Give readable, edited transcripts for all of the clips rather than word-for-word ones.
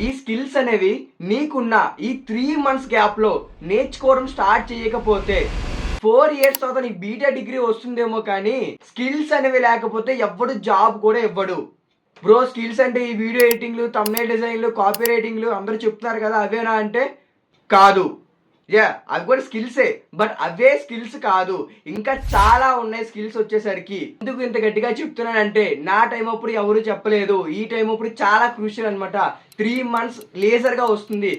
ఈ స్కిల్స్ అనేవి నీకున్న ఈ 3 months గ్యాప్లో నేర్చుకోవడం స్టార్ట్ చేయకపోతే 4 years తర్వాత నీకు బీటెక్ డిగ్రీ వస్తుందేమో కానీ స్కిల్స్ అనేవి లేకపోతే ఎవ్వడు జాబ్ కూడా ఇవ్వడు. బ్రో స్కిల్స్ అంటే ఈ వీడియో ఎడిటింగ్లు, థంబ్నెయిల్ డిజైన్లు, కాపీ రైటింగ్లు అందరూ చెప్తున్నారు కదా అవేనా అంటే కాదు. అవి కూడా స్కిల్సే, బట్ అవే స్కిల్స్ కాదు, ఇంకా చాలా ఉన్నాయి స్కిల్స్ వచ్చేసరికి. ఎందుకు ఇంత గట్టిగా చెప్తున్నానంటే నా టైం అప్పుడు ఎవరు చెప్పలేదు, ఈ టైం అప్పుడు చాలా క్రూషియల్ అనమాట. 3 months లేజర్గా వస్తుంది,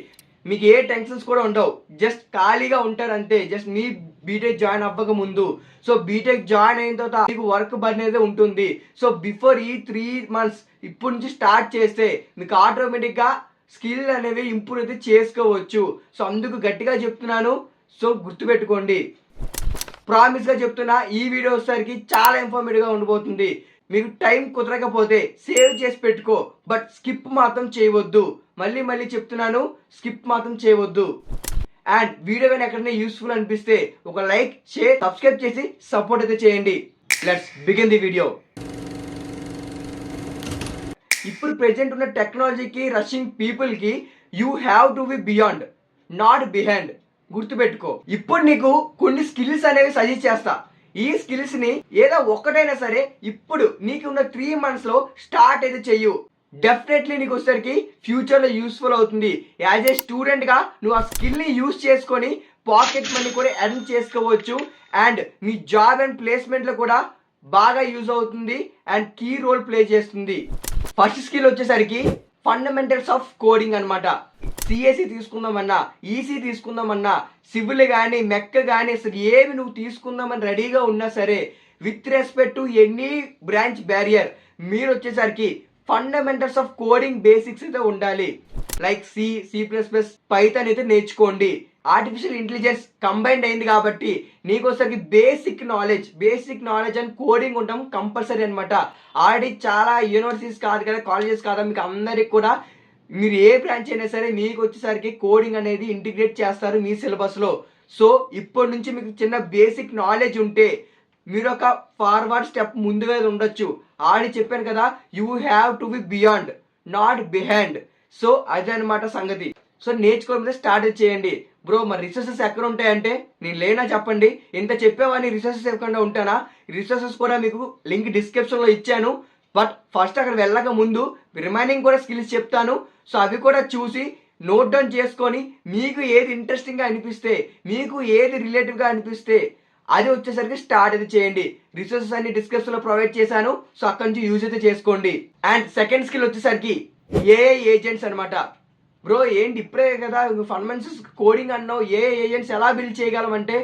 మీకు ఏ టెన్షన్స్ కూడా ఉండవు, జస్ట్ ఖాళీగా ఉంటారు అంతే. జస్ట్ మీ బీటెక్ జాయిన్ అవ్వక ముందు. సో బీటెక్ జాయిన్ అయిన తర్వాత మీకు వర్క్ బర్న్ అయితే ఉంటుంది. సో బిఫోర్ ఈ 3 months ఇప్పటి నుంచి స్టార్ట్ చేస్తే మీకు ఆటోమేటిక్గా స్కిల్ అనేవి ఇంప్రూవ్ అయితే చేసుకోవచ్చు. సో అందుకు గట్టిగా చెప్తున్నాను. సో గుర్తుపెట్టుకోండి, ప్రామిస్గా చెప్తున్నా ఈ వీడియో వచ్చేసరికి చాలా ఇన్ఫర్మేటివ్గా ఉండబోతుంది. మీకు టైం కుదరకపోతే సేవ్ చేసి పెట్టుకో, బట్ స్కిప్ మాత్రం చేయవద్దు. మళ్ళీ మళ్ళీ చెప్తున్నాను, స్కిప్ మాత్రం చేయవద్దు. అండ్ వీడియో కానీ ఎక్కడైనా యూస్ఫుల్ అనిపిస్తే ఒక లైక్, షేర్, సబ్స్క్రైబ్ చేసి సపోర్ట్ అయితే చేయండి. Let's begin the video. ఇప్పుడు ప్రెజెంట్ ఉన్న టెక్నాలజీకి, రషింగ్ పీపుల్కి you have to be beyond, not behind. గుర్తుపెట్టుకో. ఇప్పుడు నీకు కొన్ని స్కిల్స్ అనేవి సజెస్ట్ చేస్తా. ఈ స్కిల్స్ని ఏదో ఒక్కటైనా సరే ఇప్పుడు నీకు ఉన్న 3 monthsలో స్టార్ట్ అయితే చెయ్యు. డెఫినెట్లీ నీకు వచ్చేసరికి ఫ్యూచర్లో యూస్ఫుల్ అవుతుంది. యాజ్ ఏ స్టూడెంట్గా నువ్వు ఆ స్కిల్ని యూస్ చేసుకొని పాకెట్ మనీ కూడా ఎర్న్ చేసుకోవచ్చు. అండ్ మీ జాబ్ అండ్ ప్లేస్మెంట్లో కూడా బాగా యూజ్ అవుతుంది అండ్ కీ రోల్ ప్లే చేస్తుంది. ఫస్ట్ స్కిల్ వచ్చేసరికి ఫండమెంటల్స్ ఆఫ్ కోడింగ్ అనమాట. సిఎస్సి తీసుకుందామన్నా, ఈసీ తీసుకుందామన్నా, సివిల్ కానీ, మెక్ కానీ, అసలు ఏవి నువ్వు తీసుకుందామని రెడీగా ఉన్నా సరే, with respect to any branch barrier మీరు వచ్చేసరికి ఫండమెంటల్స్ ఆఫ్ కోడింగ్ బేసిక్స్ అయితే ఉండాలి. లైక్ C++, పైథాన్ అయితే నేర్చుకోండి. ఆర్టిఫిషియల్ ఇంటెలిజెన్స్ కంబైన్డ్ అయింది కాబట్టి నీకు వచ్చేసరికి బేసిక్ నాలెడ్జ్ అండ్ కోడింగ్ ఉండడం కంపల్సరీ అనమాట. ఆల్రెడీ చాలా యూనివర్సిటీస్ కాదు కదా, కాలేజెస్ కాదా, మీకు అందరికి కూడా మీరు ఏ బ్రాంచ్ అయినా సరే మీకు వచ్చేసరికి కోడింగ్ అనేది ఇంటిగ్రేట్ చేస్తారు మీ సిలబస్లో. సో ఇప్పటి నుంచి మీకు చిన్న బేసిక్ నాలెడ్జ్ ఉంటే మీరు ఒక ఫార్వర్డ్ స్టెప్ ముందుగా ఉండొచ్చు. ఆల్రెడీ చెప్పాను కదా, you have to be beyond, not behind. So అదే అనమాట సంగతి. సో నేర్చుకోవడం స్టార్ట్ చేయండి. బ్రో మరి రిసోర్సెస్ ఎక్కడ ఉంటాయంటే నేను లేనా చెప్పండి, ఇంత చెప్పేవాడిని రిసోర్సెస్ ఇవ్వకుండా ఉంటానా? రిసోర్సెస్ కూడా మీకు లింక్ డిస్క్రిప్షన్లో ఇచ్చాను. బట్ ఫస్ట్ అక్కడ వెళ్ళక ముందు రిమైనింగ్ కూడా స్కిల్స్ చెప్తాను. సో అవి కూడా చూసి నోట్ డౌన్ చేసుకొని మీకు ఏది ఇంట్రెస్టింగ్గా అనిపిస్తే, మీకు ఏది రిలేటివ్గా అనిపిస్తే అది వచ్చేసరికి స్టార్ట్ అయితే చేయండి. రిసోర్సెస్ అన్ని డిస్క్రిప్షన్లో ప్రొవైడ్ చేశాను. సో అక్కడి నుంచి యూజ్ అయితే చేసుకోండి. అండ్ సెకండ్ స్కిల్ వచ్చేసరికి ఏఐ ఏజెంట్స్ అనమాట. బ్రో ఏంటి ఇప్పుడే కదా ఫండమెంటల్స్ కోడింగ్ అన్నావు, ఏఐ ఏజెంట్స్ ఎలా బిల్డ్ చేయగలం అంటే,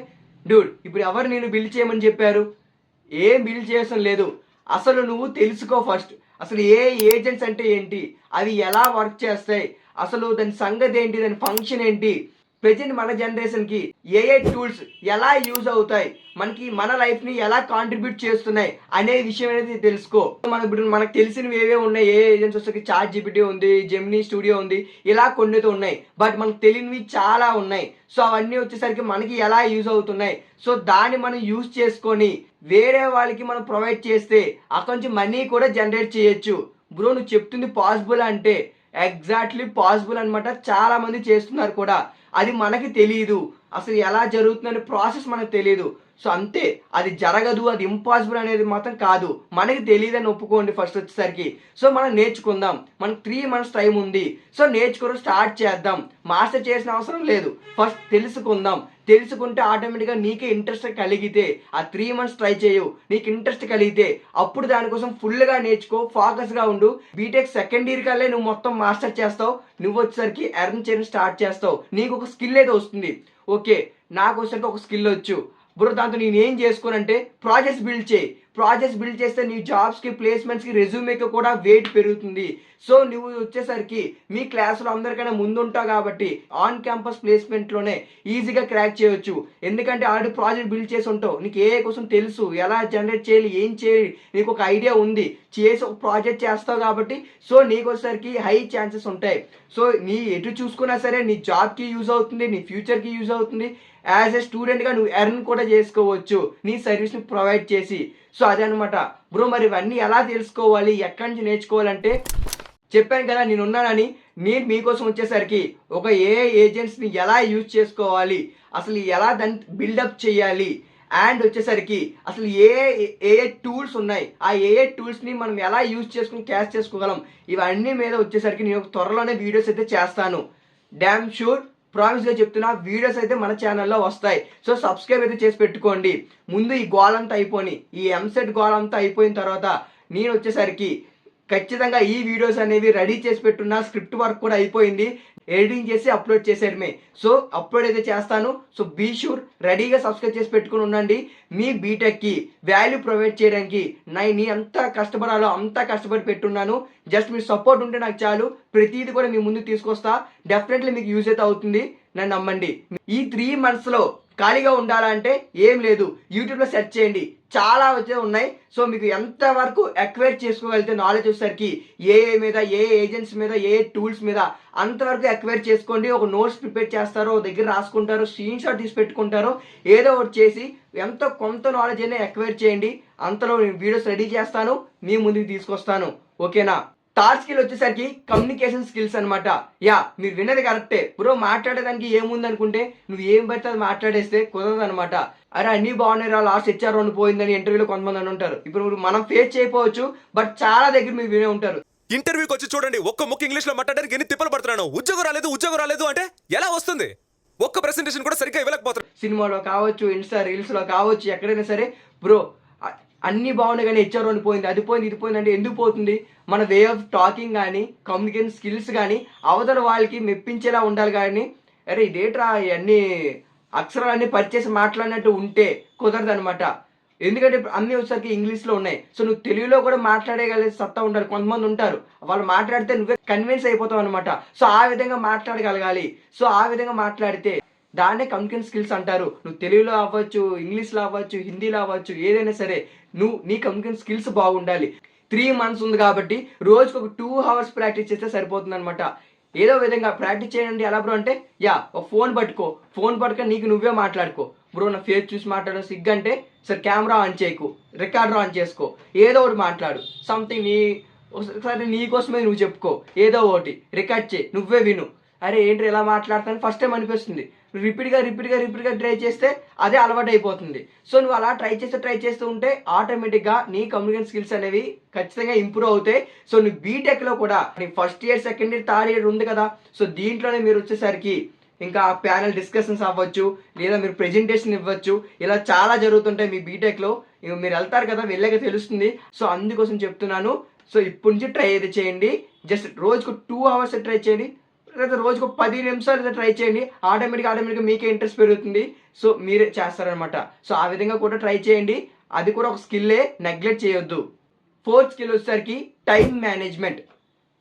డూడ్ ఇప్పుడు ఎవరు నేను బిల్డ్ చేయమని చెప్పారు? ఏం బిల్డ్ చేయడం లేదు. అసలు నువ్వు తెలుసుకో ఫస్ట్, అసలు ఏఐ ఏజెంట్స్ అంటే ఏంటి, అవి ఎలా వర్క్ చేస్తాయి, అసలు దాని సంగతి ఏంటి, దాని ఫంక్షన్ ఏంటి, ప్రెజెంట్ మన జనరేషన్కి ఏఐ టూల్స్ ఎలా యూజ్ అవుతాయి, మన లైఫ్ని ఎలా కాంట్రిబ్యూట్ చేస్తున్నాయి అనే విషయం అనేది తెలుసుకో. మనకు తెలిసినవి ఏవే ఉన్నాయి, ఏఐ ఏజెంట్స్ వచ్చేసరికి ChatGPT ఉంది, జెమినీ స్టూడియో ఉంది, ఇలా కొన్నితో ఉన్నాయి. బట్ మనకు తెలియనివి చాలా ఉన్నాయి. సో అవన్నీ వచ్చేసరికి మనకి ఎలా యూజ్ అవుతున్నాయి, సో దాన్ని మనం యూజ్ చేసుకొని వేరే వాళ్ళకి మనం ప్రొవైడ్ చేస్తే అక్కడి నుంచి మనీ కూడా జనరేట్ చేయొచ్చు. బ్రో నువ్వు చెప్తుంది పాసిబుల్ అంటే ఎగ్జాక్ట్లీ పాసిబుల్ అనమాట. చాలా మంది చేస్తున్నారు కూడా, అది మనకి తెలియదు. అసలు ఎలా జరుగుతుందనే ప్రాసెస్ మనకు తెలియదు. సో అంతే, అది జరగదు, అది ఇంపాసిబుల్ అనేది మాత్రం కాదు, మనకి తెలియదని ఒప్పుకోండి ఫస్ట్ వచ్చేసరికి. సో మనం నేర్చుకుందాం, మనకు 3 months టైం ఉంది. సో నేర్చుకోవడం స్టార్ట్ చేద్దాం. మాస్టర్ చేసిన అవసరం లేదు, ఫస్ట్ తెలుసుకుందాం. తెలుసుకుంటే ఆటోమేటిక్గా నీకే ఇంట్రెస్ట్ కలిగితే ఆ 3 months ట్రై చేయు. నీకు ఇంట్రెస్ట్ కలిగితే అప్పుడు దానికోసం ఫుల్గా నేర్చుకో, ఫోకస్గా ఉండు. బీటెక్ సెకండ్ ఇయర్ కల్లా నువ్వు మొత్తం మాస్టర్ చేస్తావు. నువ్వు వచ్చేసరికి ఎర్న్ చేయడం స్టార్ట్ చేస్తావు. నీకు ఒక స్కిల్ అయితే వస్తుంది. ఓకే నాకు వచ్చేసరికి ఒక స్కిల్ వచ్చు బ్రో, దాంతో నేను ఏం చేసుకోనంటే ప్రాజెక్ట్స్ బిల్డ్ చేయి. ప్రాజెక్ట్స్ బిల్డ్ చేస్తే నీ జాబ్స్కి, ప్లేస్మెంట్స్కి, రెజ్యూమేకి కూడా వెయిట్ పెరుగుతుంది. సో నువ్వు వచ్చేసరికి మీ క్లాస్లో అందరికైనా ముందుంటావు కాబట్టి ఆన్ క్యాంపస్ ప్లేస్మెంట్లోనే ఈజీగా క్రాక్ చేయొచ్చు. ఎందుకంటే ఆల్రెడీ ప్రాజెక్ట్ బిల్డ్ చేసి ఉంటావు, నీకు ఏ కోసం తెలుసు, ఎలా జనరేట్ చేయాలి, ఏం చేయాలి, నీకు ఒక ఐడియా ఉంది, చేసి ఒక ప్రాజెక్ట్ చేస్తావు కాబట్టి సో నీకు వచ్చేసరికి హై ఛాన్సెస్ ఉంటాయి. సో నీ ఎటు చూసుకున్నా సరే నీ జాబ్కి యూజ్ అవుతుంది, నీ ఫ్యూచర్కి యూజ్ అవుతుంది. యాజ్ ఏ స్టూడెంట్గా నువ్వు ఎర్న్ కూడా చేసుకోవచ్చు నీ సర్వీస్ని ప్రొవైడ్ చేసి. సో అదే అనమాట బ్రో. మరి ఇవన్నీ ఎలా తెలుసుకోవాలి, ఎక్కడి నుంచి నేర్చుకోవాలంటే చెప్పాను కదా నేను ఉన్నానని. నేను మీకోసం వచ్చేసరికి ఒక ఏజెంట్స్ని ఎలా యూజ్ చేసుకోవాలి, అసలు ఎలా దాన్ని బిల్డప్ చేయాలి, అండ్ వచ్చేసరికి అసలు ఏ టూల్స్ ఉన్నాయి, ఆ టూల్స్ని మనం ఎలా యూజ్ చేసుకుని క్యాష్ చేసుకోగలం, ఇవన్నీ మీద వచ్చేసరికి నేను త్వరలోనే వీడియోస్ అయితే చేస్తాను. డ్యామ్ షూర్, ప్రామిస్గా చెప్తున్నా, వీడియోస్ అయితే మన ఛానల్లో వస్తాయి. సో సబ్స్క్రైబ్ అయితే చేసి పెట్టుకోండి. ముందు ఈ గోల్ అంతా అయిపోయి, ఈ ఎంసెట్ గోల్ అంతా అయిపోయిన తర్వాత నేను వచ్చేసరికి ఖచ్చితంగా ఈ వీడియోస్ అనేవి రెడీ చేసి పెట్టున్నా. స్క్రిప్ట్ వర్క్ కూడా అయిపోయింది, ఎడిటింగ్ చేసి అప్లోడ్ చేసేయడమే. సో అప్లోడ్ అయితే చేస్తాను. సో బీ షూర్, రెడీగా సబ్స్క్రైబ్ చేసి పెట్టుకుని ఉండండి. మీ బీటెక్కి వాల్యూ ప్రొవైడ్ చేయడానికి నేను ఎంత కష్టపడాలో అంతా కష్టపడి పెట్టున్నాను. జస్ట్ మీ సపోర్ట్ ఉంటే నాకు చాలు. ప్రతిదీ కూడా మీ ముందుకు తీసుకొస్తా. డెఫినెట్లీ మీకు యూజ్ అయితే అవుతుంది, నన్ను నమ్మండి. ఈ 3 monthsలో ఖాళీగా ఉండాలంటే ఏం లేదు, యూట్యూబ్లో సెర్చ్ చేయండి, చాలా వచ్చే ఉన్నాయి. సో మీకు ఎంతవరకు ఎక్వైర్ చేసుకోగలిగితే నాలెడ్జ్ వచ్చేసరికి మీద ఏజెంట్స్ మీద టూల్స్ మీద అంతవరకు ఎక్వైర్ చేసుకోండి. ఒక నోట్స్ ప్రిపేర్ చేస్తారో, దగ్గర రాసుకుంటారో, స్క్రీన్ షాట్ తీసి పెట్టుకుంటారో, ఏదో ఒకటి చేసి ఎంతో కొంత నాలెడ్జ్ అయినా ఎక్వైర్ చేయండి. అంతలో నేను వీడియోస్ రెడీ చేస్తాను, మీ ముందుకు తీసుకొస్తాను. ఓకేనా? థర్డ్ స్కిల్ వచ్చేసరికి కమ్యూనికేషన్ స్కిల్స్ అనమాట. మీరు విన్నది కరెక్టే బ్రో. మాట్లాడేదానికి ఏముంది అనుకుంటే నువ్వు ఏం పడితే అది మాట్లాడేస్తే కుదరదు అనమాట. అరే అన్నీ బాగున్నాయి రా, లాస్ట్ హెచ్ఆర్ రౌండ్ పోయిందని ఇంటర్వ్యూలో కొంతమంది అని ఉంటారు. ఇప్పుడు మనం ఫేస్ చేయకపోవచ్చు, బట్ చాలా దగ్గర మీరు వినే ఉంటారు. ఇంటర్వ్యూకి వచ్చి చూడండి, ఒక్క ముక్క ఇంగ్లీష్ లో మాట్లాడడానికి ఎన్ని తిప్పలు పడుతున్నాను. ఉద్యోగం రాలేదు అంటే ఎలా వస్తుంది? ఒక్క ప్రెసెంటేషన్ కూడా సరిగ్గా ఇవ్వలేకపోతారు. సినిమాలో కావచ్చు, ఇన్స్టా రీల్స్లో కావచ్చు, ఎక్కడైనా సరే బ్రో అన్నీ బాగున్నాయి కానీ హెచ్ఆర్ రౌండ్ పోయింది, అది పోయింది, ఇది పోయింది అంటే ఎందుకు పోతుంది? మన వే ఆఫ్ టాకింగ్ కానీ, కమ్యూనికేషన్ స్కిల్స్ కానీ అవతల వాళ్ళకి మెప్పించేలా ఉండాలి. కానీ అరే ఇదేట్రా అన్ని అక్షరాలన్నీ పరిచేసి మాట్లాడినట్టు ఉంటే కుదరదు అనమాట. ఎందుకంటే అన్నీ వచ్చేసరికి ఇంగ్లీష్లో ఉన్నాయి. సో నువ్వు తెలుగులో కూడా మాట్లాడగలిగే సత్తా ఉండాలి. కొంతమంది ఉంటారు, వాళ్ళు మాట్లాడితే నువ్వే కన్విన్స్ అయిపోతావు అనమాట. సో ఆ విధంగా మాట్లాడగలగాలి. సో ఆ విధంగా మాట్లాడితే దాన్నే కమ్యూనికేషన్ స్కిల్స్ అంటారు. నువ్వు తెలుగులో అవ్వచ్చు, ఇంగ్లీష్లో అవ్వచ్చు, హిందీలో అవ్వచ్చు, ఏదైనా సరే నీ కమ్యూనికేషన్ స్కిల్స్ బాగుండాలి. 3 months ఉంది కాబట్టి రోజుకు ఒక 2 hours ప్రాక్టీస్ చేస్తే సరిపోతుంది అనమాట. ఏదో విధంగా ప్రాక్టీస్ చేయండి. ఎలా బ్రో అంటే ఒక ఫోన్ పట్టుకొని నీకు నువ్వే మాట్లాడుకో. బ్రో నా ఫేస్ చూసి మాట్లాడడం సిగ్గంటే సరే కెమెరా ఆన్ చేయకు, రికార్డర్ ఆన్ చేసుకో, ఏదో ఒకటి మాట్లాడు. సంథింగ్ ఒకసారి నీకోసమే నువ్వు చెప్పుకో, ఏదో ఒకటి రికార్డ్ చేయి, నువ్వే విను. అరే ఏంటి ఎలా మాట్లాడతాను ఫస్ట్ టైం అనిపిస్తుంది. రిపీట్గా ట్రై చేస్తే అదే అలవాటు అయిపోతుంది. సో నువ్వు అలా ట్రై చేస్తూ ఉంటే ఆటోమేటిక్గా నీ కమ్యూనికేషన్ స్కిల్స్ అనేవి ఖచ్చితంగా ఇంప్రూవ్ అవుతాయి. సో నువ్వు బీటెక్లో కూడా నీ first year, second year, third year ఉంది కదా, సో దీంట్లోనే మీరు వచ్చేసరికి ఇంకా ప్యానల్ డిస్కషన్స్ అవ్వచ్చు, లేదా మీరు ప్రెజెంటేషన్ ఇవ్వచ్చు. ఇలా చాలా జరుగుతుంటాయి మీ బీటెక్లో. మీరు వెళ్తారు కదా, వెళ్ళాక తెలుస్తుంది. సో అందుకోసం చెప్తున్నాను. సో ఇప్పటి నుంచి ట్రై అయితే చేయండి. జస్ట్ రోజుకు 2 hours ట్రై చేయండి, లేదా రోజుకు 10 నిమిషాలు ట్రై చేయండి. ఆటోమేటిక్గా మీకే ఇంట్రెస్ట్ పెరుగుతుంది. సో మీరే చేస్తారనమాట. సో ఆ విధంగా కూడా ట్రై చేయండి. అది కూడా ఒక స్కిల్లే, నెగ్లెక్ట్ చేయొద్దు. 4th స్కిల్ వచ్చేసరికి time management.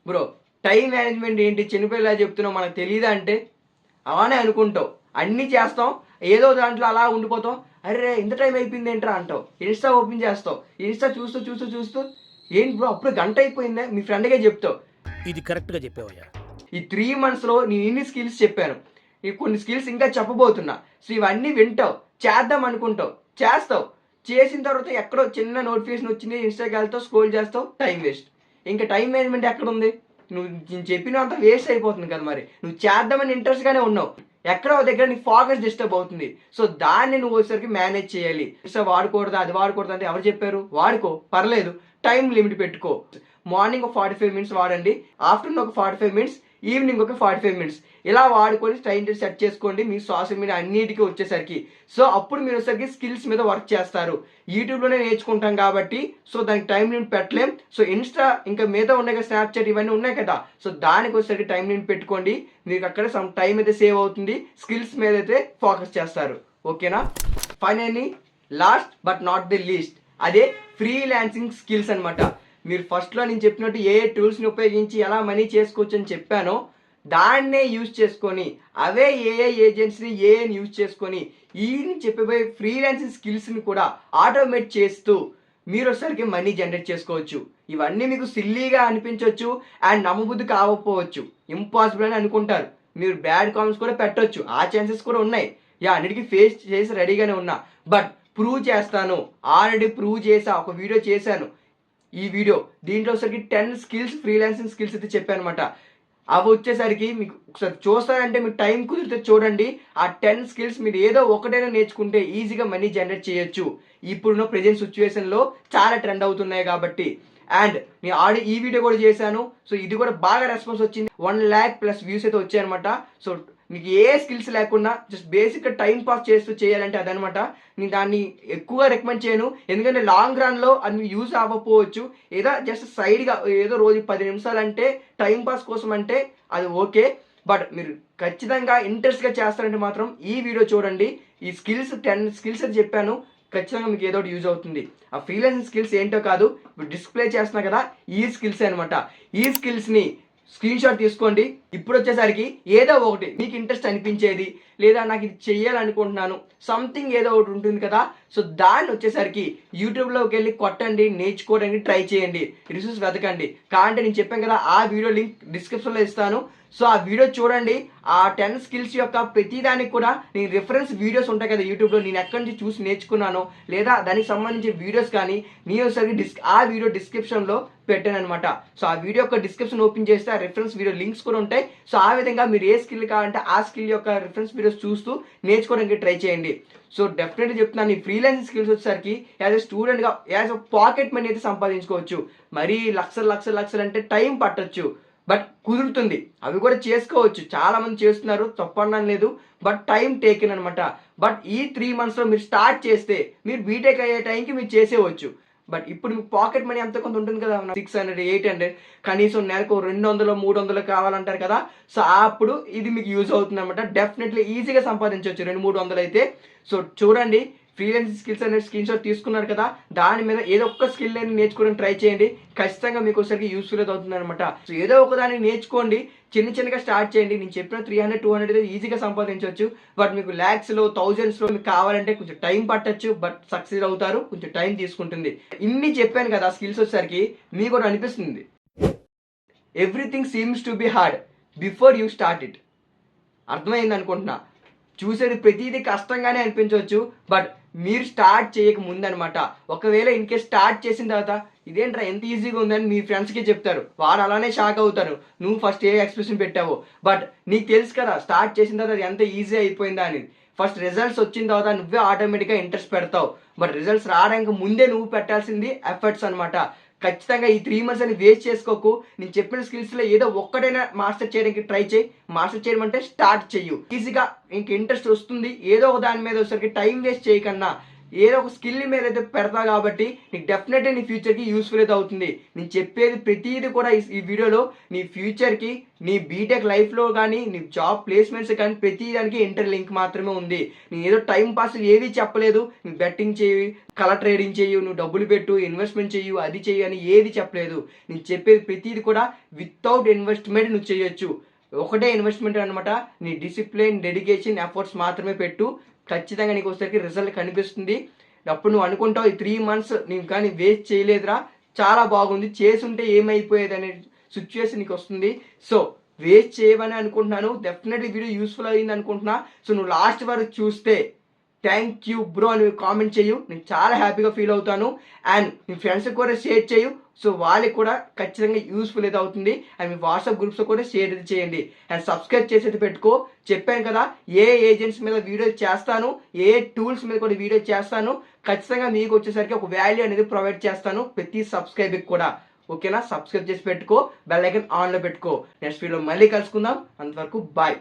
Bro time management ఏంటి, చిన్నపిల్లలా చెప్తున్నావు, మనకు తెలియదా అంటే అలానే అనుకుంటావు, అన్నీ చేస్తాం, ఏదో దాంట్లో అలా ఉండిపోతాం. అరే ఇంత టైం అయిపోయింది ఏంట్రా అంటావు. ఇన్స్టా ఓపెన్ చేస్తావు, ఇన్స్టా చూస్తూ ఏంటి బ్రో అప్పుడు గంట అయిపోయిందే మీ ఫ్రెండ్గా చెప్తావు. ఇది కరెక్ట్గా చెప్పావయ్యా. ఈ 3 monthsలో నేను ఇన్ని స్కిల్స్ చెప్పాను, ఈ కొన్ని స్కిల్స్ ఇంకా చెప్పబోతున్నా. సో ఇవన్నీ వింటావు, చేద్దాం అనుకుంటావు, చేస్తావు. చేసిన తర్వాత ఎక్కడో చిన్న నోటిఫికేషన్ వచ్చింది, ఇన్స్టాకి వెళ్తావు, స్క్రోల్ చేస్తావు, టైం వేస్ట్. ఇంకా టైం మేనేజ్మెంట్ ఎక్కడ ఉంది? నేను చెప్పినంత వేస్ట్ అయిపోతుంది కదా. మరి నువ్వు చేద్దామని ఇంట్రెస్ట్గానే ఉన్నావు, ఎక్కడో దగ్గర నీ ఫోకస్ డిస్టర్బ్ అవుతుంది. సో దాన్ని నువ్వు వచ్చేసరికి మేనేజ్ చేయాలి. ఇన్స్టా వాడకూడదు, అది వాడకూడదు అంటే ఎవరు చెప్పారు? వాడుకో, పర్లేదు, టైం లిమిట్ పెట్టుకో. మార్నింగ్ ఒక 45 minutes వాడండి, ఆఫ్టర్నూన్ ఒక 45 minutes, ఈవినింగ్ ఒక 45 minutes. ఇలా వాడుకొని టైం సెట్ చేసుకోండి మీ సోషల్ మీడియా అన్నిటికీ వచ్చేసరికి. సో అప్పుడు మీరు వచ్చేసరికి స్కిల్స్ మీద వర్క్ చేస్తారు. యూట్యూబ్లోనే నేర్చుకుంటాం కాబట్టి సో దానికి టైం లిమిట్ పెట్టలేం. సో ఇన్స్టా ఇంకా మిగతా ఉన్నాయి కదా, స్నాప్చాట్ ఇవన్నీ ఉన్నాయి కదా, సో దానికి వచ్చేసరికి టైం లిమిట్ పెట్టుకోండి. మీకు అక్కడ సమ్ టైం అయితే సేవ్ అవుతుంది, స్కిల్స్ మీద అయితే ఫోకస్ చేస్తారు. ఓకేనా? Finally last but not the least, అదే ఫ్రీలాన్సింగ్ స్కిల్స్ అనమాట. మీరు ఫస్ట్లో నేను చెప్పినట్టు ఏ టూల్స్ని ఉపయోగించి ఎలా మనీ చేసుకోవచ్చు అని చెప్పానో దాన్నే యూజ్ చేసుకొని, అవే ఏజెంట్స్ని యూజ్ చేసుకొని ఈ చెప్పబోయే ఫ్రీలాన్సింగ్ స్కిల్స్ని కూడా ఆటోమేట్ చేస్తూ మీరు ఒకసారికి మనీ జనరేట్ చేసుకోవచ్చు. ఇవన్నీ మీకు సిల్లీగా అనిపించవచ్చు అండ్ నమ్మబుద్ధి కాకపోవచ్చు, ఇంపాసిబుల్ అని అనుకుంటారు. మీరు బ్యాడ్ కామెంట్స్ కూడా పెట్టవచ్చు, ఆ ఛాన్సెస్ కూడా ఉన్నాయి. అన్నిటికీ ఫేస్ చేసి రెడీగానే ఉన్నా, బట్ ప్రూవ్ చేస్తాను. ఆల్రెడీ ప్రూవ్ చేసా, ఒక వీడియో చేశాను. ఈ వీడియో. దీంట్లో వచ్చేసరికి 10 స్కిల్స్, ఫ్రీలాన్సింగ్ స్కిల్స్ అయితే చెప్పాను అనమాట. అవి వచ్చేసరికి మీకు ఒకసారి చూస్తారంటే మీకు టైం కుదిరితే చూడండి. ఆ 10 స్కిల్స్ మీరు ఏదో ఒకటైనా నేర్చుకుంటే ఈజీగా మనీ జనరేట్ చేయొచ్చు. ఇప్పుడున్న ప్రెజెంట్ సిచ్యువేషన్లో చాలా ట్రెండ్ అవుతున్నాయి కాబట్టి. అండ్ నేను ఆల్రెడీ ఈ వీడియో కూడా చేశాను. సో ఇది కూడా బాగా రెస్పాన్స్ వచ్చింది. 1 lakh ప్లస్ వ్యూస్ అయితే వచ్చాయన్నమాట. సో మీకు ఏ స్కిల్స్ లేకుండా జస్ట్ బేసిక్గా టైం పాస్ చేస్తూ చేయాలంటే అదనమాట. నేను దాన్ని ఎక్కువగా రికమెండ్ చేయను, ఎందుకంటే లాంగ్ రన్లో అది మీకు యూజ్ అవ్వకపోవచ్చు. ఏదో జస్ట్ సైడ్గా ఏదో రోజు 10 నిమిషాలు అంటే టైం పాస్ కోసం అంటే అది ఓకే. బట్ మీరు ఖచ్చితంగా ఇంట్రెస్ట్గా చేస్తారంటే మాత్రం ఈ వీడియో చూడండి. ఈ స్కిల్స్ 10 స్కిల్స్ అని చెప్పాను, ఖచ్చితంగా మీకు ఏదో ఒకటి యూజ్ అవుతుంది. ఆ ఫ్రీలాన్సింగ్ స్కిల్స్ ఏంటో కాదు, ఇప్పుడు డిస్ప్లే చేస్తున్నా కదా ఈ స్కిల్స్ అనమాట. ఈ స్కిల్స్ని స్క్రీన్ షాట్ తీసుకోండి. ఇప్పుడు వచ్చేసరికి ఏదో ఒకటి మీకు ఇంట్రెస్ట్ అనిపించేది, లేదా నాకు ఇది చెయ్యాలనుకుంటున్నాను సంథింగ్ ఏదో ఒకటి ఉంటుంది కదా. సో దాన్ని వచ్చేసరికి యూట్యూబ్లోకి వెళ్ళి కొట్టండి, నేర్చుకోవడానికి ట్రై చేయండి, రిసోర్స్ వెతకండి. కావాలంటే నేను చెప్పాను కదా ఆ వీడియో లింక్ డిస్క్రిప్షన్లో ఇస్తాను. సో ఆ వీడియో చూడండి. ఆ 10 స్కిల్స్ యొక్క ప్రతిదానికి కూడా నేను రిఫరెన్స్ వీడియోస్ ఉంటాయి కదా యూట్యూబ్లో, నేను ఎక్కడి నుంచి చూసి నేర్చుకున్నాను లేదా దానికి సంబంధించిన వీడియోస్ కానీ నేను ఒకసారి ఆ వీడియో డిస్క్రిప్షన్లో పెట్టాను అనమాట. సో ఆ వీడియో యొక్క డిస్క్రిప్షన్ ఓపెన్ చేస్తే ఆ రిఫరెన్స్ వీడియో లింక్స్ కూడా ఉంటాయి. సో ఆ విధంగా మీరు ఏ స్కిల్ కావాలంటే ఆ స్కిల్ యొక్క రిఫరెన్స్ వీడియోస్ చూస్తూ నేర్చుకోవడానికి ట్రై చేయండి. సో డెఫినెట్గా చెప్తున్నాను, ఈ ఫ్రీలాన్సింగ్ స్కిల్స్ వచ్చేసరికి యాజ్ ఎ స్టూడెంట్గా యాజ్ ఎ పాకెట్ మనీ అయితే సంపాదించుకోవచ్చు. మరీ లక్షలు అంటే టైం పట్టొచ్చు, బట్ కుదురుతుంది. అవి కూడా చేసుకోవచ్చు, చాలా మంది చేస్తున్నారు, తప్పనడం లేదు. బట్ టైం టేకెన్ అనమాట. బట్ ఈ 3 monthsలో మీరు స్టార్ట్ చేస్తే మీరు బీటెక్ అయ్యే టైంకి మీరు చేసేవచ్చు. బట్ ఇప్పుడు మీకు పాకెట్ మనీ అంత కొంత ఉంటుంది కదా, 600 800 కనీసం నెలకు 200 300 కావాలంటారు కదా. సో అప్పుడు ఇది మీకు యూజ్ అవుతుంది అనమాట. డెఫినెట్లీ ఈజీగా సంపాదించవచ్చు 200-300 అయితే. సో చూడండి, ఫ్రీలాన్సింగ్ స్కిల్స్ అనేది స్క్రీన్ షాట్ తీసుకున్నారు కదా, దాని మీద ఏదో ఒక్క స్కిల్ అనేది నేర్చుకోవడానికి ట్రై చేయండి. ఖచ్చితంగా మీకు ఒకసారికి యూస్ఫుల్ అవుతుంది అనమాట. సో ఏదో ఒక దాన్ని నేర్చుకోండి, చిన్నగా స్టార్ట్ చేయండి. నేను చెప్పిన 300-200 అయితే ఈజీగా సంపాదించవచ్చు. బట్ మీకు ల్యాక్స్లో 1000sలో మీకు కావాలంటే కొంచెం టైం పట్టచ్చు, బట్ సక్సెస్ అవుతారు, కొంచెం టైం తీసుకుంటుంది. ఇన్ని చెప్పాను కదా స్కిల్స్ వచ్చేసరికి మీకు కూడా అనిపిస్తుంది everything seems to be hard before you start it. అర్థమైంది అనుకుంటున్నా. చూసేది ప్రతిదీ కష్టంగానే అనిపించవచ్చు, బట్ మీరు స్టార్ట్ చేయక ముందు అనమాట. ఒకవేళ ఇన్కేస్ స్టార్ట్ చేసిన తర్వాత ఇదేంట్రా ఎంత ఈజీగా ఉందని మీ ఫ్రెండ్స్కి చెప్తారు, వారు అలానే షాక్ అవుతారు నువ్వు ఫస్ట్ ఏ ఎక్స్ప్రెషన్ పెట్టావో. బట్ నీకు తెలుసు కదా స్టార్ట్ చేసిన తర్వాత అది ఎంత ఈజీ అయిపోయిందా అని. ఫస్ట్ రిజల్ట్స్ వచ్చిన తర్వాత నువ్వే ఆటోమేటిక్గా ఇంట్రెస్ట్ పెడతావు. బట్ రిజల్ట్స్ రావడానికి ముందే నువ్వు పెట్టాల్సింది ఎఫర్ట్స్ అనమాట. ఖచ్చితంగా ఈ 3 months అని వేస్ట్ చేసుకోకు. నేను చెప్పిన స్కిల్స్లో ఏదో ఒక్కటైనా మాస్టర్ చేయడానికి ట్రై చేయి. మాస్టర్ చేయమంటే స్టార్ట్ చెయ్యు, ఈజీగా ఇంక ఇంట్రెస్ట్ వస్తుంది. ఏదో ఒక దాని మీద వచ్చేసరికి టైం వేస్ట్ చేయకన్నా ఏదో ఒక స్కిల్ మీద అయితే పెడతా కాబట్టి నీకు డెఫినెట్గా నీ ఫ్యూచర్కి యూస్ఫుల్ అయితే అవుతుంది. నేను చెప్పేది ప్రతిదీ కూడా ఈ వీడియోలో నీ ఫ్యూచర్కి, నీ బీటెక్ లైఫ్లో కానీ, నీ జాబ్ ప్లేస్మెంట్స్ కానీ ప్రతి దానికి ఇంటర్ లింక్ మాత్రమే ఉంది. నేను ఏదో టైం పాస్ ఏది చెప్పలేదు. నువ్వు బెట్టింగ్ చేయు, కలర్ ట్రేడింగ్ చేయు, నువ్వు డబ్బులు పెట్టు, ఇన్వెస్ట్మెంట్ చేయు, అది చేయు అని ఏది చెప్పలేదు. నేను చెప్పేది ప్రతిదీ కూడా వితౌట్ ఇన్వెస్ట్మెంట్ నువ్వు చేయొచ్చు. ఒకటే ఇన్వెస్ట్మెంట్ అనమాట, నీ డిసిప్లిన్, డెడికేషన్, ఎఫర్ట్స్ మాత్రమే పెట్టు. ఖచ్చితంగా నీకు వచ్చేసరికి రిజల్ట్ కనిపిస్తుంది. అప్పుడు నువ్వు అనుకుంటావు ఈ 3 months నేను కానీ వేస్ట్ చేయలేదురా, చాలా బాగుంది, చేసుంటే ఏమైపోయేది అనే సిచ్యువేషన్ నీకు వస్తుంది. సో వేస్ట్ చేయవని అనుకుంటున్నాను. డెఫినెట్లీ వీడియో యూస్ఫుల్ అయ్యింది అనుకుంటున్నా. సో నువ్వు లాస్ట్ వరకు చూస్తే థ్యాంక్ యూ బ్రో అని కామెంట్ చేయు, నేను చాలా హ్యాపీగా ఫీల్ అవుతాను. అండ్ మీ ఫ్రెండ్స్కి కూడా షేర్ చేయు, సో వాళ్ళకి కూడా ఖచ్చితంగా యూస్ఫుల్ అయితే అవుతుంది. అండ్ మీ వాట్సాప్ గ్రూప్స్లో కూడా షేర్ అయితే చేయండి. అండ్ సబ్స్క్రైబ్ చేసి అయితే పెట్టుకో. చెప్పాను కదా ఏ ఏజెంట్స్ మీద వీడియో చేస్తాను, ఏ టూల్స్ మీద కూడా వీడియో చేస్తాను. ఖచ్చితంగా మీకు వచ్చేసరికి ఒక వాల్యూ అనేది ప్రొవైడ్ చేస్తాను ప్రతి సబ్స్క్రైబ్కి కూడా. ఓకేనా? సబ్స్క్రైబ్ చేసి పెట్టుకో, బెల్ ఐకాన్ ఆన్లో పెట్టుకో. నెక్స్ట్ వీడియో మళ్ళీ కలుసుకుందాం. అంతవరకు బాయ్.